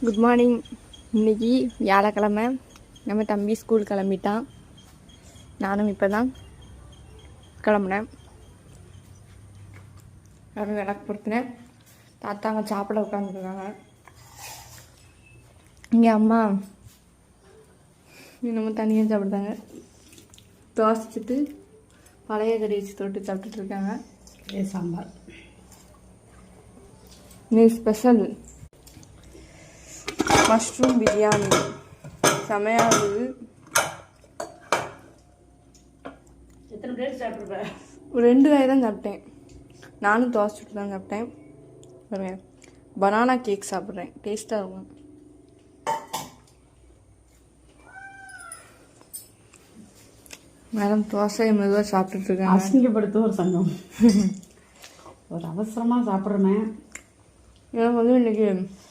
Good morning. இன்றைக்கி வியாழக்கிழமை. நம்ம தம்பி ஸ்கூல் கிளம்பிட்டான். நானும் இப்போ தான் கிளம்புனேன். யாரும் விளக்கு பொறுத்தினேன். தாத்தாங்க சாப்பிட உட்காந்துருக்காங்க. இங்கே அம்மா இன்னமும் தனியாக சாப்பிடுதாங்க. தோசைச்சிட்டு பழைய கறி வச்சு தொட்டு சாப்பிட்டுட்ருக்காங்க. சாம்பார் இன்னைக்கு ஸ்பெஷல் மஷ்ரூம் பிரியாணி. செமையாக இருந்தது. எத்தனை பிளேட் சாப்பிட்ருப்பேன்? ஒரு 2 வாய் தான் சாப்பிட்டேன். நானும் தோசை சுட்டு தான் சாப்பிட்டேன். பாருங்க, பனானா கேக் சாப்பிட்றேன். டேஸ்ட்டாக இருக்கும். மேடம் தோசையை மெதுவாக சாப்பிட்டுட்ருக்காங்க. அசிங்கப்படுத்த ஒரு சங்கம். ஒரு அவசரமாக சாப்பிட்றேமே. எனக்கு வந்து இன்றைக்கி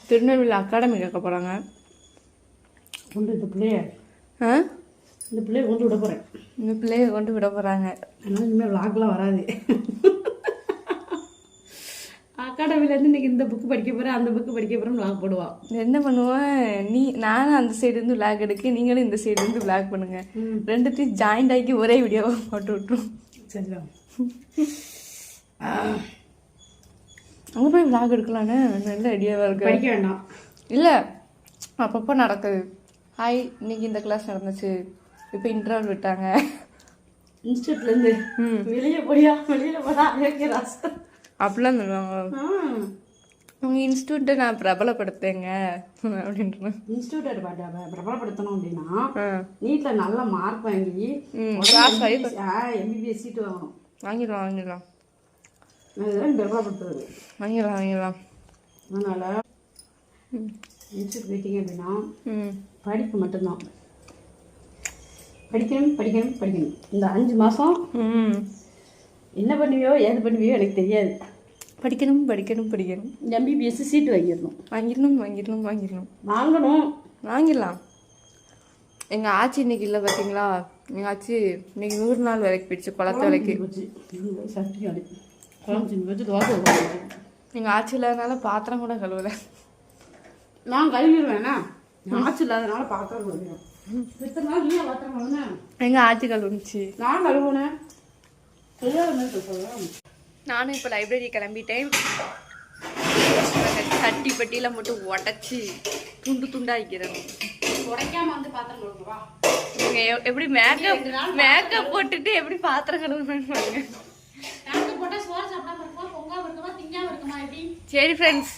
திருநெல்வேலி அகாடமி கேட்க போகிறாங்க. கொண்டு இந்த பிள்ளையை கொண்டு விட போகிறேன். இந்த பிள்ளையை கொண்டு விட போகிறாங்க. அதனால் இனிமேல் விளாக்லாம் வராது. அகாடமிலேருந்து இன்றைக்கி இந்த புக்கு படிக்க போகிறேன், அந்த புக்கு படிக்க போகிறேன், விளாக் போடுவான். என்ன பண்ணுவேன், நானும் அந்த சைடுலேருந்து விளாக் எடுக்க, நீங்களும் இந்த சைடுலேருந்து விளாக் பண்ணுங்கள். ரெண்டுத்தையும் ஜாயிண்ட் ஆக்கி ஒரே வீடியோவை போட்டு விட்டுரும். சரிதான். அங்கே போய் விளாக் எடுக்கலான்னு நல்ல ஐடியாவாக இருக்கு. படிக்க வேண்டாம் இல்லை, அப்பப்போ நடக்குது. ஹாய், இன்னைக்கு இந்த கிளாஸ் நடந்துச்சு, இப்போ இன்டர்வல் விட்டாங்க இன்ஸ்டியூட்லேருந்து. வெளியே போடியா, வெளியில் போடா அப்படிலாம் சொல்லுவாங்க. உங்கள் இன்ஸ்டியூட்டை நான் பிரபலப்படுத்தேங்க அப்படின்றேன். இன்ஸ்டியூட்டை பிரபலப்படுத்தணும் அப்படின்னா நீட்டில் நல்ல மார்க் வாங்கி எம்பிபிஎஸ் சீட்டு வாங்கணும். வாங்கிடலாம் அதெல்லாம் பிரபலப்படுத்துறது. வாங்கிடலாம். அதனால் இன்ஸ்டியூட் போயிட்டீங்க அப்படின்னா படிப்பு மட்டும்தான். படிக்கணும். இந்த 5 மாதம் என்ன பண்ணுவியோ ஏது பண்ணுவியோ எனக்கு தெரியாது. படிக்கணும். எம்பிபிஎஸ் சீட்டு வாங்கிடணும். வாங்கிடலாம். எங்கள் ஆச்சி இன்னைக்கு இல்லை பார்த்தீங்களா? எங்கள் ஆச்சி இன்னைக்கு 100 நாள் வேலைக்கு போயிடுச்சு. குளத்து வேலைக்கு எங்கள் ஆச்சி இல்லாதனால பாத்திரம் கூட கழுவலை. நான் கழுவிடுவேண்ணா. ஆச்சி இல்லாதனால பாத்திரம் கழுவிடும். எத்தனை நாள் நீ பாத்திரம் கழுவுன? எங்கள் ஆச்சி கழுவுனுச்சு. நான் கழுவுனேன். நானும் இப்போ லைப்ரரி கிளம்பிட்டேன். சட்டி பட்டியில் மட்டும் உடச்சி துண்டா வைக்கிறேன். உடைக்காம வந்து பாத்திரம் கழுவுவா. நீங்கள் எப்படி மேக்கப் போட்டுட்டு எப்படி பாத்திரம் கழுவுன்னு பாருங்க. போட்டால் சோறு சாப்பிடாம இருக்குமா, பொங்காம இருக்குமா, திங்காம இருக்குமா? எப்படி? சரி ஃப்ரெண்ட்ஸ்,